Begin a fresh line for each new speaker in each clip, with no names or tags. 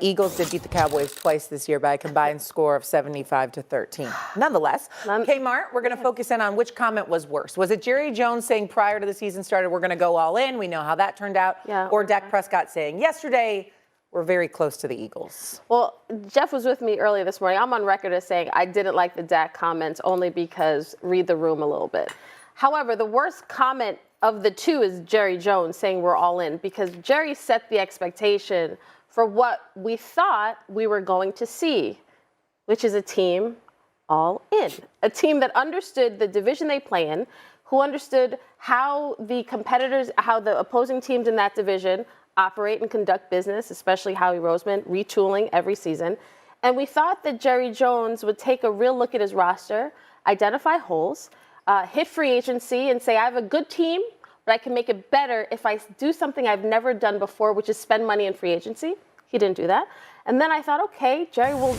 Eagles did beat the Cowboys twice this year by a combined score of 75-13. Nonetheless, Kmart, we're going to focus in on which comment was worse. Was it Jerry Jones saying prior to the season started, we're going to go all in? We know how that turned out.
Yeah.
Or Dak Prescott saying yesterday, we're very close to the Eagles.
Well, Jeff was with me earlier this morning. I'm on record as saying I didn't like the Dak comments only because read the room a little bit. However, the worst comment of the two is Jerry Jones saying we're all in, because Jerry set the expectation for what we thought we were going to see, which is a team all in. A team that understood the division they play in, who understood how the competitors, how the opposing teams in that division operate and conduct business, especially Howie Roseman, retooling every season. And we thought that Jerry Jones would take a real look at his roster, identify holes, hit free agency and say, I have a good team, but I can make it better if I do something I've never done before, which is spend money in free agency. He didn't do that. And then I thought, okay, Jerry will,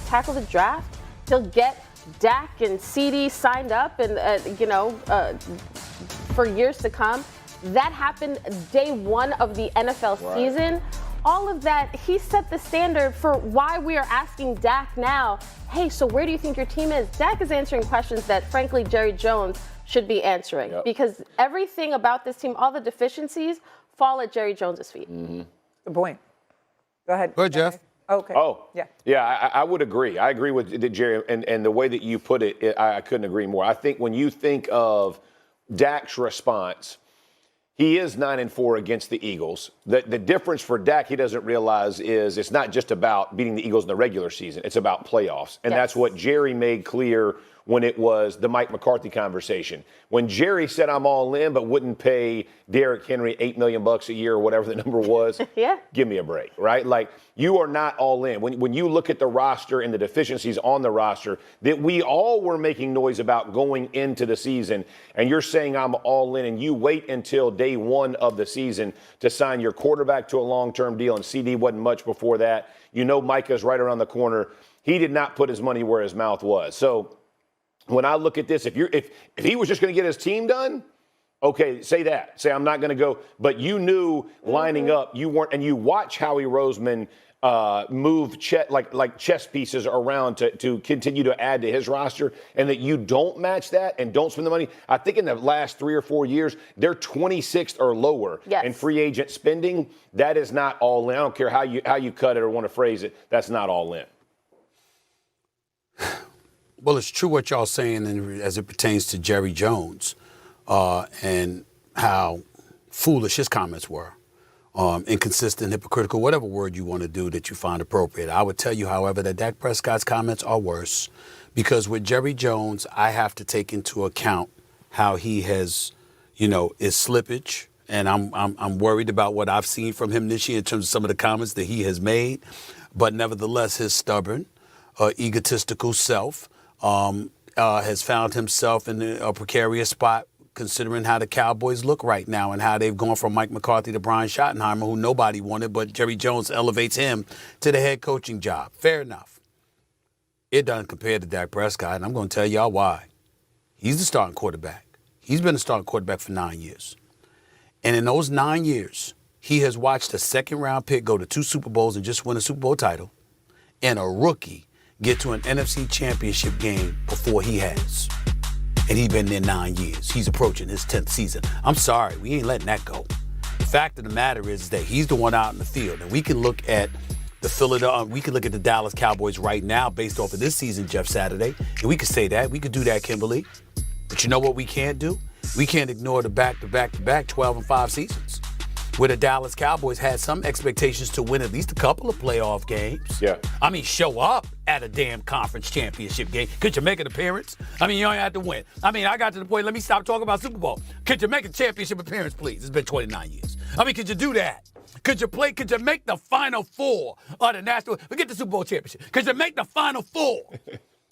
tackle the draft. He'll get Dak and CD signed up and, for years to come. That happened day one of the NFL season. All of that, he set the standard for why we are asking Dak now, hey, so where do you think your team is? Dak is answering questions that, frankly, Jerry Jones should be answering. Yep. Because everything about this team, all the deficiencies, fall at Jerry Jones' feet.
Mm-hmm. Good point. Go ahead.
Go ahead, Jeff.
Okay.
Oh,
yeah.
Yeah, I would agree. I agree with Jerry, and the way that you put it, I couldn't agree more. I think when you think of Dak's response, he is 9-4 against the Eagles. The difference for Dak, he doesn't realize, is it's not just about beating the Eagles in the regular season. It's about playoffs. And that's what Jerry made clear when it was the Mike McCarthy conversation. When Jerry said, I'm all in, but wouldn't pay Derrick Henry $8 million a year or whatever the number was, give me a break, right? Like, you are not all in. When you look at the roster and the deficiencies on the roster that we all were making noise about going into the season, and you're saying I'm all in, and you wait until day one of the season to sign your quarterback to a long-term deal, and CD wasn't much before that. Micah's right around the corner. He did not put his money where his mouth was. So when I look at this, if he was just going to get his team done, okay, say that. Say I'm not going to go. But you knew lining up, you weren't, and you watch Howie Roseman move like chess pieces around to continue to add to his roster, and that you don't match that and don't spend the money. I think in the last 3 or 4 years, they're 26th or lower in free agent spending. That is not all in. I don't care how you cut it or want to phrase it. That's not all in.
Well, it's true what y'all saying as it pertains to Jerry Jones and how foolish his comments were. Inconsistent, hypocritical, whatever word you want to do that you find appropriate. I would tell you, however, that Dak Prescott's comments are worse because with Jerry Jones, I have to take into account how he has, is slippage. And I'm worried about what I've seen from him this year in terms of some of the comments that he has made. But nevertheless, his stubborn, egotistical self has found himself in a precarious spot considering how the Cowboys look right now and how they've gone from Mike McCarthy to Brian Schottenheimer, who nobody wanted, but Jerry Jones elevates him to the head coaching job. Fair enough. It doesn't compare to Dak Prescott, and I'm going to tell y'all why. He's the starting quarterback. He's been the starting quarterback for 9 years. And in those 9 years, he has watched a second-round pick go to 2 Super Bowls and just win a Super Bowl title, and a rookie get to an NFC championship game before he has. And he's been there 9 years. He's approaching his 10th season. I'm sorry, we ain't letting that go. The fact of the matter is that he's the one out in the field. And we can look at the Dallas Cowboys right now based off of this season, Jeff Saturday. And we could say that. We could do that, Kimberly. But you know what we can't do? We can't ignore the back-to-back 12-5 seasons, where the Dallas Cowboys had some expectations to win at least a couple of playoff games.
Yeah.
I mean, show up at a damn conference championship game. Could you make an appearance? I mean, you don't have to win. I mean, I got to the point, let me stop talking about Super Bowl. Could you make a championship appearance, please? It's been 29 years. I mean, could you do that? Could you make the Final Four of the National, forget the Super Bowl championship. Could you make the Final Four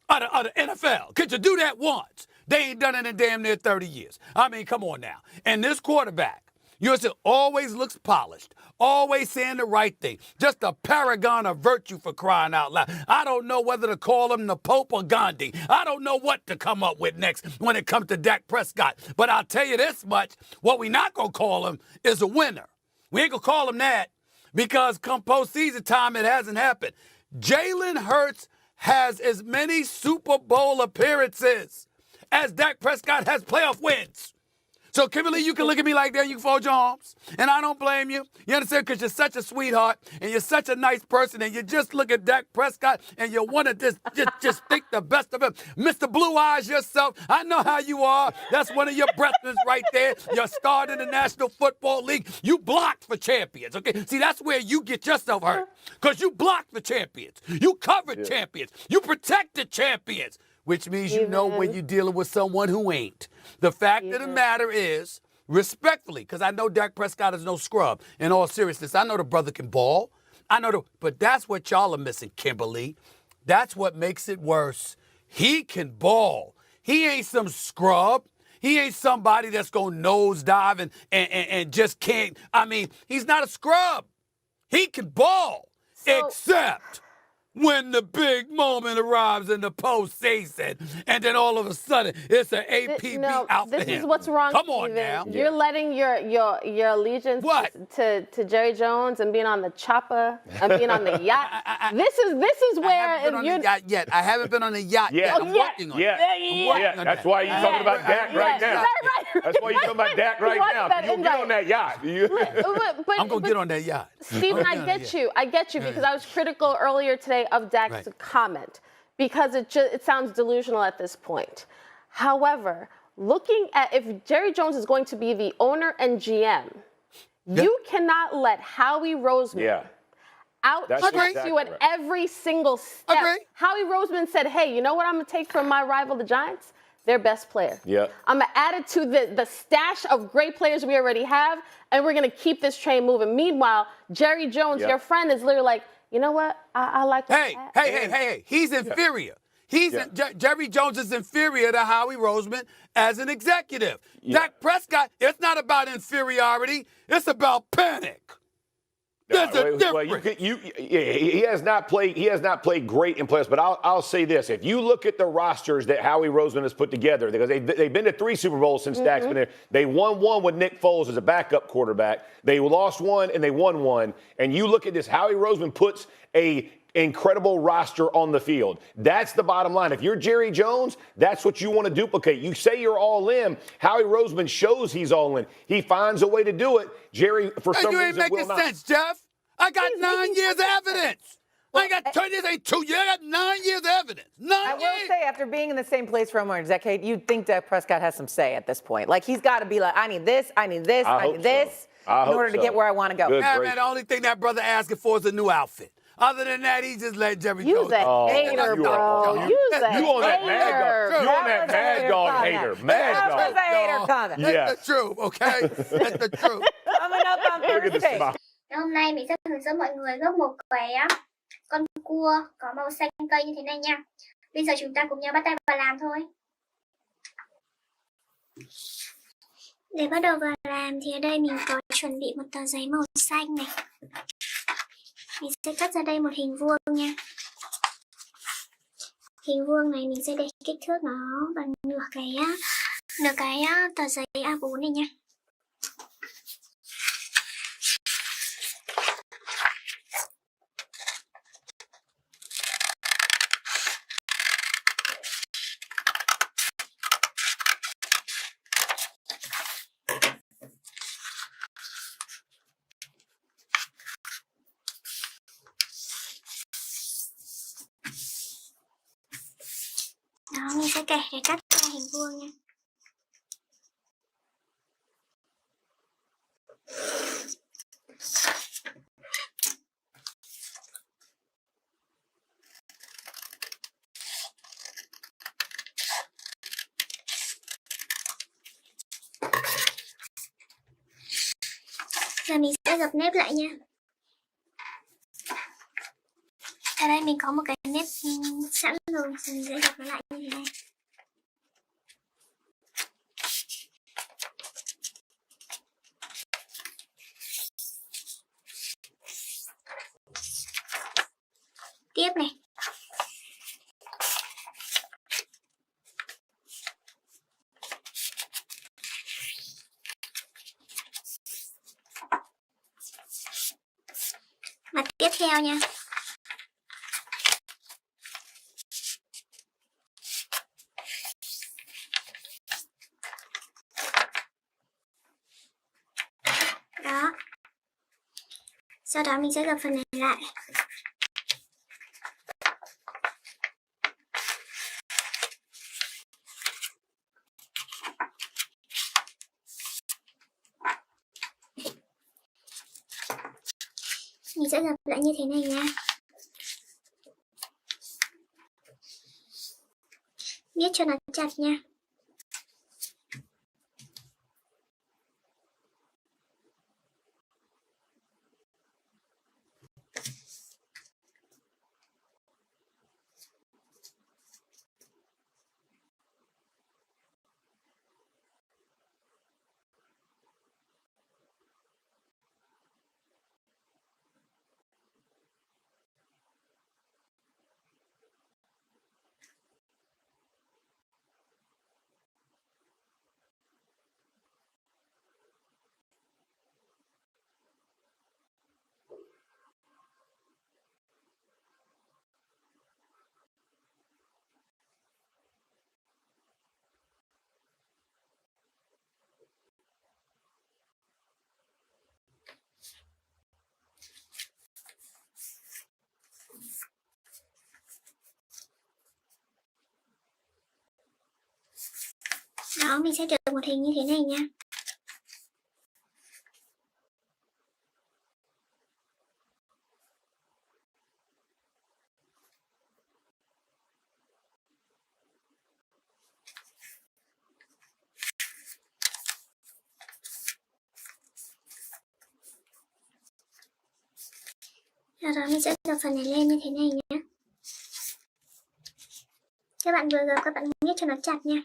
of the NFL? Could you do that once? They ain't done it in damn near 30 years. I mean, come on now. And this quarterback, yours always looks polished, always saying the right thing, just a paragon of virtue for crying out loud. I don't know whether to call him the Pope or Gandhi. I don't know what to come up with next when it comes to Dak Prescott. But I'll tell you this much, what we not going to call him is a winner. We ain't going to call him that because come postseason time, it hasn't happened. Jalen Hurts has as many Super Bowl appearances as Dak Prescott has playoff wins. So, Kimberly, you can look at me like that, you can fold your arms, and I don't blame you. You understand? Because you're such a sweetheart, and you're such a nice person, and you just look at Dak Prescott, and you want to just think the best of him. Mr. Blue Eyes yourself, I know how you are. That's one of your brethren right there. You're starred in the National Football League. You blocked for champions, okay? See, that's where you get yourself hurt, because you blocked for champions. You covered champions. You protected champions. Which means you know when you're dealing with someone who ain't. The fact of the matter is, respectfully, because I know Dak Prescott is no scrub. In all seriousness, I know the brother can ball. But that's what y'all are missing, Kimberly. That's what makes it worse. He can ball. He ain't some scrub. He ain't somebody that's going to nosedive and just can't. I mean, he's not a scrub. He can ball, except when the big moment arrives in the postseason, and then all of a sudden it's an APB out for him.
This is what's wrong.
Come on
Steven.
now.
You're letting your allegiance to Jerry Jones and being on the chopper and being on the yacht. This is where
I haven't been on the yacht yet. I haven't been on the yacht yet. I'm working on it.
That's why you're talking about Dak right now. That's why you're talking about Dak right now. You'll get on that yacht.
I'm going to get on that yacht.
Steven, I get you. I get you because I was critical earlier today of Dak's comment because it sounds delusional at this point. However, looking at if Jerry Jones is going to be the owner and GM, you cannot let Howie Roseman out-check you at every single step. Howie Roseman said, hey, you know what I'm going to take from my rival, the Giants? Their best player. I'm going to add it to the stash of great players we already have, and we're going to keep this train moving. Meanwhile, Jerry Jones, your friend, is literally like, you know what? I like that.
Hey. He's inferior. Jerry Jones is inferior to Howie Roseman as an executive. Dak Prescott, it's not about inferiority. It's about panic. There's a difference.
He has not played great in playoffs, but I'll say this. If you look at the rosters that Howie Roseman has put together, because they've been to 3 Super Bowls since Dak's been there. They won one with Nick Foles as a backup quarterback. They lost one and they won one. And you look at this, Howie Roseman puts a incredible roster on the field. That's the bottom line. If you're Jerry Jones, that's what you want to duplicate. You say you're all in. Howie Roseman shows he's all in. He finds a way to do it. Jerry, for some reason, will not.
You ain't making sense, Jeff. I got 9 years of evidence. I got 2 years, ain't 2 years. I got 9 years of evidence.
I will say, after being in the same place for almost a decade, you'd think Dak Prescott has some say at this point. Like, he's got to be like, I need this, I need this, I need this in order to get where I want to go.
Man, the only thing that brother asking for is a new outfit. Other than that, he just let Jerry Jones.
Use a hater, bro. You
on that Mad Dog. You on that Mad Dog hater. Mad Dog.
That was a hater comment.
That's the truth, okay? That's the truth.
Coming up on Thursday.
Hôm nay mình sẽ hướng dẫn mọi người gấp một cái con cua có màu xanh cây như thế này nha. Bây giờ chúng ta cùng nhau bắt tay vào làm thôi. Để bắt đầu vào làm thì ở đây mình có chuẩn bị một tờ giấy màu xanh này. Mình sẽ cắt ra đây một hình vuông nha. Hình vuông này mình sẽ để kích thước nó bằng nửa cái tờ giấy A4 này nha. Đó, mình sẽ kẻ để cắt ra hình vuông nha. Giờ mình sẽ gập nếp lại nha. Ở đây mình có một cái nếp sẵn rồi, mình sẽ gập nó lại như thế này. Tiếp này. theo nha. Đó. Sau đó mình sẽ gập phần này lại. Mình sẽ gập lại như thế này nha. Viết cho nó chặt nha. Đó, mình sẽ được một hình như thế này nha. Sau đó mình sẽ gập phần này lên như thế này nhé. Các bạn vừa gập, các bạn viết cho nó chặt nha.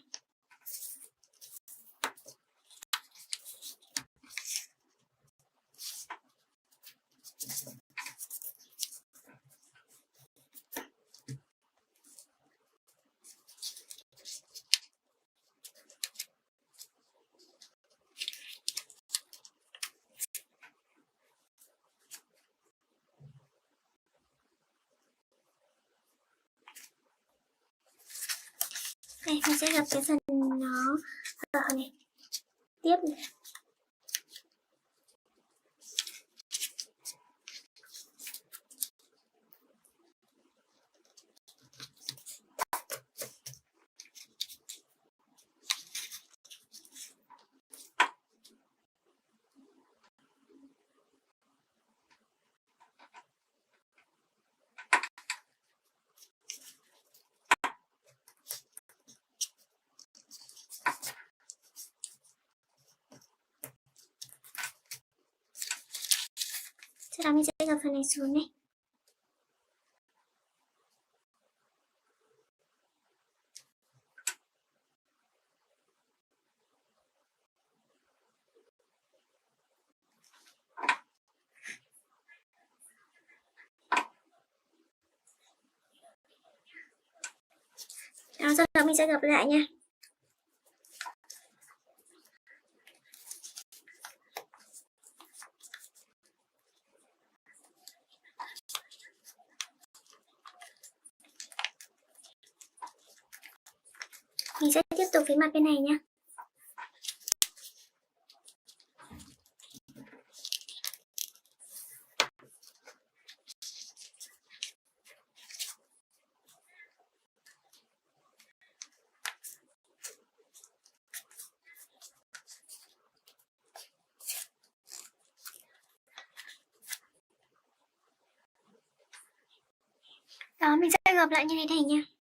Đây, mình sẽ gập cái phần nó ở này. Tiếp này. Sau đó mình sẽ gập phần này xuống này. Đó, sau đó mình sẽ gập lại nha. Mình sẽ tiếp tục với mặt bên này nha. Đó, mình sẽ gập lại như thế này nha.